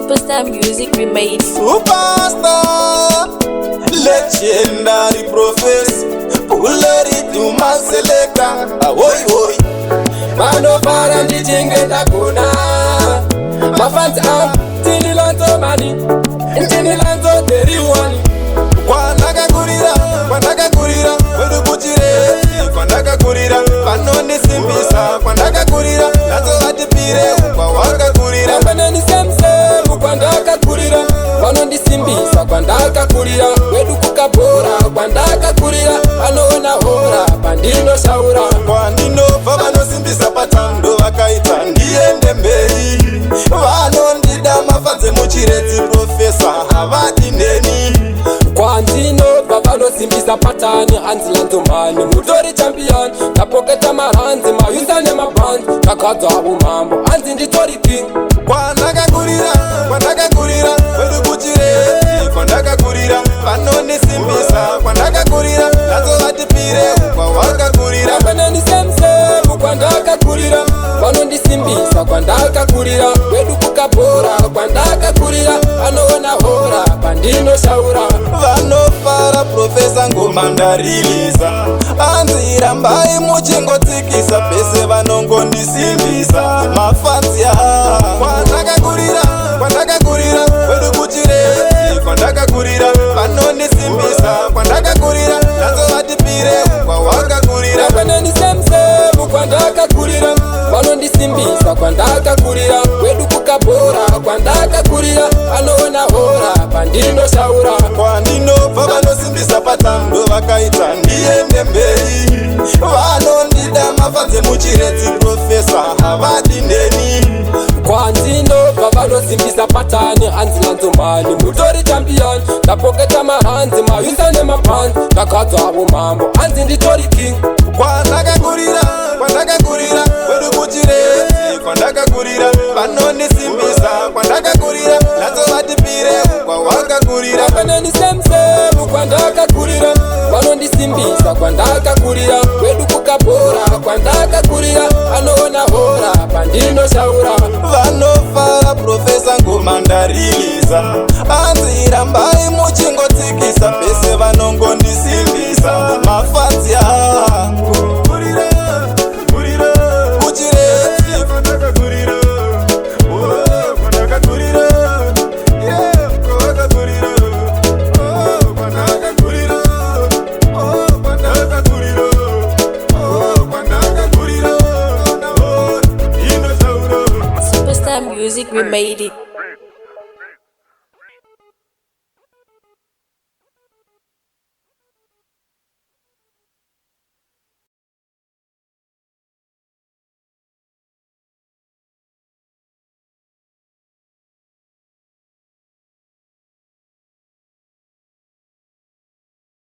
Superstar Music, we made it. Superstar, legendary professor, Pulleri to my selector. Oi, oi. Mano para ndi jingenda kuna. Mafans am, tini lanzo mani, tini lanzo teriwani. Kwandaka kurira, wedu kuchire. Kwandaka kurira, kanoni simbisa. Kwandaka kurira, lanzo atipire, waka kurira. Kambaneni semse, kwandaka kurira. Wanondi simbisa, kwandaka kurira. Wedu kukabora, kwandaka kurira. Anona hora, pandino shaura. Kwandino, vabano simbisa patando, wakaita ndiende mbei. Vanondida mafanze muchireti profesa, havati neni. Kwandino, vabano simbisa patani, anzilanzo mani. Mutori champion, napoketa maranzi, mayusa ne maband. Nakadza abumambo, anzi nditori king. Kwandaka kurira, wedu kuchireti. Kwandaka kurira, vanoni simbisa. Kwandaka kurira, lazo vatipire, waka kurira. Kambaneni semse, kwandaka kurira. Vanondi simbisa, kwandaka kurira. Wedu kukabora, kwandaka kurira. Anona hora, pandino shaura. Vanofara profesa ngomandariliza. Anzira mbai muchingotsikisa. Pese vanongondisimbisa. Mafansi ya kwandaka kurira, wedu kuchireti. Kwandaka kurira, vanoni simbisa. Kwandaka kurira, lazo vatipire, waka kurira. Kambaneni semse, kwandaka kurira. Vanondi simbisa, kwandaka kurira. Wedu kukabora, kwandaka kurira. Anona hora, pandino shaura. Kwandino, vano simbisa patando, wakaita ndiende mbei. Vanondida mafanze muchireti profesa, havati neni. Kwandino, vano simbisa patani, anzilanzo mani. Mutori champion, napoketa maranzi, mayusa ne maband. Nakadza abumambo, anzi nditori king. Kwandaka kurira, wedu kuchireti. Kwandaka kurira, vanoni simbisa. Kwandaka kurira, lazo vatipire, waka kurira. Kambaneni semse, kwandaka kurira. Vanondi simbisa, kwandaka kurira. Wedu kukabora, kwandaka kurira. Anona hora, pandino shaura. Vanofara profesa ngomandariliza. Anzira mbai muchingotsikisa. Pese vanongondisimbisa. Mafansi yangu Superstar Music, we made it.